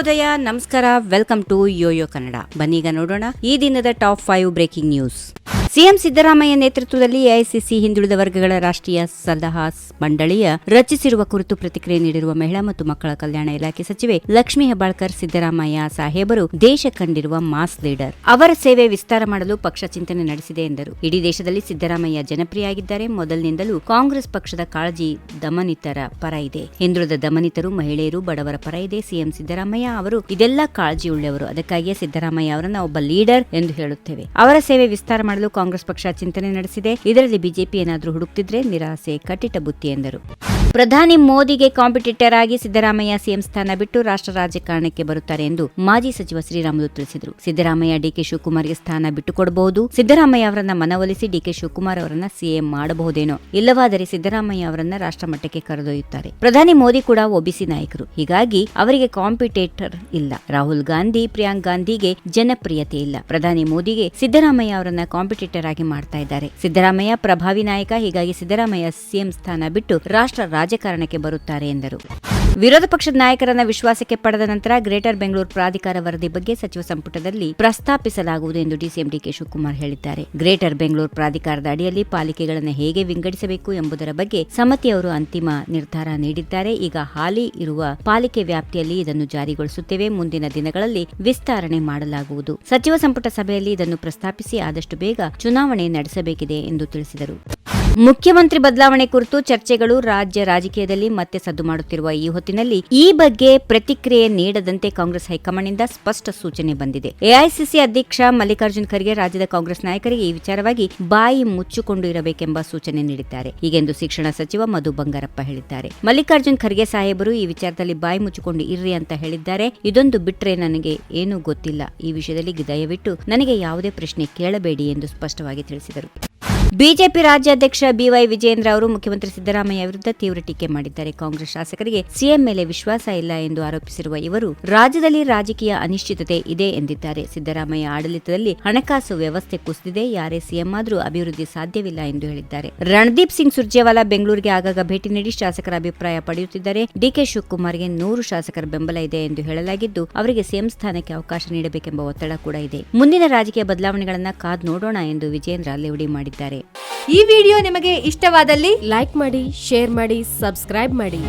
ಉದಯ ನಮಸ್ಕಾರ, welcome to Yoyo Kannada. ಬನ್ನೀಗ ನೋಡೋಣ ಈ ದಿನದ top 5 breaking news. CM Siddaramaiah ನೇತೃತ್ವದಲ್ಲಿ ಎಐಸಿಸಿ ಹಿಂದುಳಿದ ವರ್ಗಗಳ ರಾಷ್ಟ್ರೀಯ ಸಲಹಾ ಮಂಡಳಿಯ ರಚಿಸಿರುವ ಕುರಿತು ಪ್ರತಿಕ್ರಿಯೆ ನೀಡಿರುವ ಮಹಿಳಾ ಮತ್ತು ಮಕ್ಕಳ ಕಲ್ಯಾಣ ಇಲಾಖೆ ಸಚಿವೆ ಲಕ್ಷ್ಮೀ ಹೆಬ್ಬಾಳ್ಕರ್, ಸಿದ್ದರಾಮಯ್ಯ ಸಾಹೇಬರು ದೇಶ ಕಂಡಿರುವ ಮಾಸ್ ಲೀಡರ್. ಅವರ ಸೇವೆ ವಿಸ್ತಾರ ಮಾಡಲು ಪಕ್ಷ ಚಿಂತನೆ ನಡೆಸಿದೆ ಎಂದರು. ಇಡೀ ದೇಶದಲ್ಲಿ ಸಿದ್ದರಾಮಯ್ಯ ಜನಪ್ರಿಯ ಆಗಿದ್ದಾರೆ. ಮೊದಲಿನಿಂದಲೂ ಕಾಂಗ್ರೆಸ್ ಪಕ್ಷದ ಕಾಳಜಿ ದಮನಿತರ ಪರ ಇದೆ. ಹಿಂದುಳಿದ ದಮನಿತರು, ಮಹಿಳೆಯರು, ಬಡವರ ಪರ ಇದೆ. ಸಿಎಂ ಸಿದ್ದರಾಮಯ್ಯ ಅವರು ಇದೆಲ್ಲ ಕಾಳಜಿಯುಳ್ಳವರು. ಅದಕ್ಕಾಗಿಯೇ ಸಿದ್ದರಾಮಯ್ಯ ಅವರನ್ನ ಒಬ್ಬ ಲೀಡರ್ ಎಂದು ಹೇಳುತ್ತೇವೆ. ಅವರ ಸೇವೆ ವಿಸ್ತಾರ ಮಾಡಲು ಕಾಂಗ್ರೆಸ್ ಪಕ್ಷ ಚಿಂತನೆ ನಡೆಸಿದೆ. ಇದರಲ್ಲಿ ಬಿಜೆಪಿ ಏನಾದರೂ ಹುಡುಕ್ತಿದ್ರೆ ನಿರಾಸೆ ಕಟ್ಟಿಟ ಬುತ್ತಿ ಎಂದರು. ಪ್ರಧಾನಿ ಮೋದಿಗೆ ಕಾಂಪಿಟೇಟರ್ ಆಗಿ ಸಿದ್ದರಾಮಯ್ಯ ಸಿಎಂ ಸ್ಥಾನ ಬಿಟ್ಟು ರಾಷ್ಟ್ರ ರಾಜಕಾರಣಕ್ಕೆ ಬರುತ್ತಾರೆ ಎಂದು ಮಾಜಿ ಸಚಿವ ಶ್ರೀರಾಮುಲು ತಿಳಿಸಿದರು. ಸಿದ್ದರಾಮಯ್ಯ ಡಿಕೆ ಶಿವಕುಮಾರ್ಗೆ ಸ್ಥಾನ ಬಿಟ್ಟುಕೊಡಬಹುದು. ಸಿದ್ದರಾಮಯ್ಯ ಅವರನ್ನ ಮನವೊಲಿಸಿ ಡಿಕೆ ಶಿವಕುಮಾರ್ ಅವರನ್ನ ಸಿಎಂ ಮಾಡಬಹುದೇನೋ, ಇಲ್ಲವಾದರೆ ಸಿದ್ದರಾಮಯ್ಯ ಅವರನ್ನ ರಾಷ್ಟ್ರ ಮಟ್ಟಕ್ಕೆ ಕರೆದೊಯ್ಯುತ್ತಾರೆ. ಪ್ರಧಾನಿ ಮೋದಿ ಕೂಡ ಒಬಿಸಿ ನಾಯಕರು, ಹೀಗಾಗಿ ಅವರಿಗೆ ಕಾಂಪಿಟೇಟರ್ ಇಲ್ಲ. ರಾಹುಲ್ ಗಾಂಧಿ, ಪ್ರಿಯಾಂಕ್ ಗಾಂಧಿಗೆ ಜನಪ್ರಿಯತೆ ಇಲ್ಲ. ಪ್ರಧಾನಿ ಮೋದಿಗೆ ಸಿದ್ದರಾಮಯ್ಯ ಅವರನ್ನ ಕಾಂಪಿಟೇಟರ್ ಆಗಿ ಮಾಡ್ತಾ ಇದ್ದಾರೆ. ಸಿದ್ದರಾಮಯ್ಯ ಪ್ರಭಾವಿ ನಾಯಕ, ಹೀಗಾಗಿ ಸಿದ್ದರಾಮಯ್ಯ ಸಿಎಂ ಸ್ಥಾನ ಬಿಟ್ಟು ರಾಷ್ಟ್ರ ರಾಜಕಾರಣಕ್ಕೆ ಬರುತ್ತಾರೆ ಎಂದರು. ವಿರೋಧ ಪಕ್ಷದ ನಾಯಕರನ್ನ ವಿಶ್ವಾಸಕ್ಕೆ ಪಡೆದ ನಂತರ ಗ್ರೇಟರ್ ಬೆಂಗಳೂರು ಪ್ರಾಧಿಕಾರ ವರದಿ ಬಗ್ಗೆ ಸಚಿವ ಸಂಪುಟದಲ್ಲಿ ಪ್ರಸ್ತಾಪಿಸಲಾಗುವುದು ಎಂದು ಡಿಸಿಎಂ ಡಿಕೆ ಶಿವಕುಮಾರ್ ಹೇಳಿದ್ದಾರೆ. ಗ್ರೇಟರ್ ಬೆಂಗಳೂರು ಪ್ರಾಧಿಕಾರದ ಅಡಿಯಲ್ಲಿ ಪಾಲಿಕೆಗಳನ್ನು ಹೇಗೆ ವಿಂಗಡಿಸಬೇಕು ಎಂಬುದರ ಬಗ್ಗೆ ಸಮಿತಿಯವರು ಅಂತಿಮ ನಿರ್ಧಾರ ನೀಡಿದ್ದಾರೆ. ಈಗ ಹಾಲಿ ಇರುವ ಪಾಲಿಕೆ ವ್ಯಾಪ್ತಿಯಲ್ಲಿ ಇದನ್ನು ಜಾರಿಗೊಳಿಸುತ್ತೇವೆ. ಮುಂದಿನ ದಿನಗಳಲ್ಲಿ ವಿಸ್ತರಣೆ ಮಾಡಲಾಗುವುದು. ಸಚಿವ ಸಂಪುಟ ಸಭೆಯಲ್ಲಿ ಇದನ್ನು ಪ್ರಸ್ತಾಪಿಸಿ ಆದಷ್ಟು ಬೇಗ ಚುನಾವಣೆ ನಡೆಸಬೇಕಿದೆ ಎಂದು ತಿಳಿಸಿದರು. ಮುಖ್ಯಮಂತ್ರಿ ಬದಲಾವಣೆ ಕುರಿತು ಚರ್ಚೆಗಳು ರಾಜ್ಯ ರಾಜಕೀಯದಲ್ಲಿ ಮತ್ತೆ ಸದ್ದು ಮಾಡುತ್ತಿರುವ ಈ ಹೊತ್ತಿನಲ್ಲಿ ಈ ಬಗ್ಗೆ ಪ್ರತಿಕ್ರಿಯೆ ನೀಡದಂತೆ ಕಾಂಗ್ರೆಸ್ ಹೈಕಮಾಂಡ್ನಿಂದ ಸ್ಪಷ್ಟ ಸೂಚನೆ ಬಂದಿದೆ. ಎಐಸಿಸಿ ಅಧ್ಯಕ್ಷ ಮಲ್ಲಿಕಾರ್ಜುನ್ ಖರ್ಗೆ ರಾಜ್ಯದ ಕಾಂಗ್ರೆಸ್ ನಾಯಕರಿಗೆ ಈ ವಿಚಾರವಾಗಿ ಬಾಯಿ ಮುಚ್ಚಿಕೊಂಡು ಇರಬೇಕೆಂಬ ಸೂಚನೆ ನೀಡಿದ್ದಾರೆ. ಹೀಗೆಂದು ಶಿಕ್ಷಣ ಸಚಿವ ಮಧು ಬಂಗಾರಪ್ಪ ಹೇಳಿದ್ದಾರೆ. ಮಲ್ಲಿಕಾರ್ಜುನ್ ಖರ್ಗೆ ಸಾಹೇಬರು ಈ ವಿಚಾರದಲ್ಲಿ ಬಾಯಿ ಮುಚ್ಚಿಕೊಂಡು ಇರ್ರಿ ಅಂತ ಹೇಳಿದ್ದಾರೆ. ಇದೊಂದು ಬಿಟ್ರೆ ನನಗೆ ಏನೂ ಗೊತ್ತಿಲ್ಲ. ಈ ವಿಷಯದಲ್ಲಿ ದಯವಿಟ್ಟು ನನಗೆ ಯಾವುದೇ ಪ್ರಶ್ನೆ ಕೇಳಬೇಡಿ ಎಂದು ಸ್ಪಷ್ಟವಾಗಿ ತಿಳಿಸಿದರು. ಬಿಜೆಪಿ ರಾಜ್ಯಾಧ್ಯಕ್ಷ ಬಿವೈ ವಿಜಯೇಂದ್ರ ಅವರು ಮುಖ್ಯಮಂತ್ರಿ ಸಿದ್ದರಾಮಯ್ಯ ವಿರುದ್ಧ ತೀವ್ರ ಟೀಕೆ ಮಾಡಿದ್ದಾರೆ. ಕಾಂಗ್ರೆಸ್ ಶಾಸಕರಿಗೆ ಸಿಎಂ ಮೇಲೆ ವಿಶ್ವಾಸ ಇಲ್ಲ ಎಂದು ಆರೋಪಿಸಿರುವ ಇವರು ರಾಜ್ಯದಲ್ಲಿ ರಾಜಕೀಯ ಅನಿಶ್ಚಿತತೆ ಇದೆ ಎಂದಿದ್ದಾರೆ. ಸಿದ್ದರಾಮಯ್ಯ ಆಡಳಿತದಲ್ಲಿ ಹಣಕಾಸು ವ್ಯವಸ್ಥೆ ಕುಸಿದಿದೆ. ಯಾರೇ ಸಿಎಂ ಆದರೂ ಅಭಿವೃದ್ಧಿ ಸಾಧ್ಯವಿಲ್ಲ ಎಂದು ಹೇಳಿದ್ದಾರೆ. ರಣದೀಪ್ ಸಿಂಗ್ ಸುರ್ಜೇವಾಲಾ ಬೆಂಗಳೂರಿಗೆ ಆಗಾಗ ಭೇಟಿ ನೀಡಿ ಶಾಸಕರ ಅಭಿಪ್ರಾಯ ಪಡೆಯುತ್ತಿದ್ದಾರೆ. ಡಿಕೆ ಶಿವಕುಮಾರ್ಗೆ 100 ಶಾಸಕರ ಬೆಂಬಲ ಇದೆ ಎಂದು ಹೇಳಲಾಗಿದ್ದು, ಅವರಿಗೆ ಸಿಎಂ ಸ್ಥಾನಕ್ಕೆ ಅವಕಾಶ ನೀಡಬೇಕೆಂಬ ಒತ್ತಡ ಕೂಡ ಇದೆ. ಮುಂದಿನ ರಾಜಕೀಯ ಬದಲಾವಣೆಗಳನ್ನ ಕಾದು ನೋಡೋಣ ಎಂದು ವಿಜಯೇಂದ್ರ ಲೇವಡಿ ಮಾಡಿದ್ದಾರೆ. ಈ ವಿಡಿಯೋ ನಿಮಗೆ ಇಷ್ಟವಾದಲ್ಲಿ ಲೈಕ್ ಮಾಡಿ, ಶೇರ್ ಮಾಡಿ, ಸಬ್ಸ್ಕ್ರೈಬ್ ಮಾಡಿ.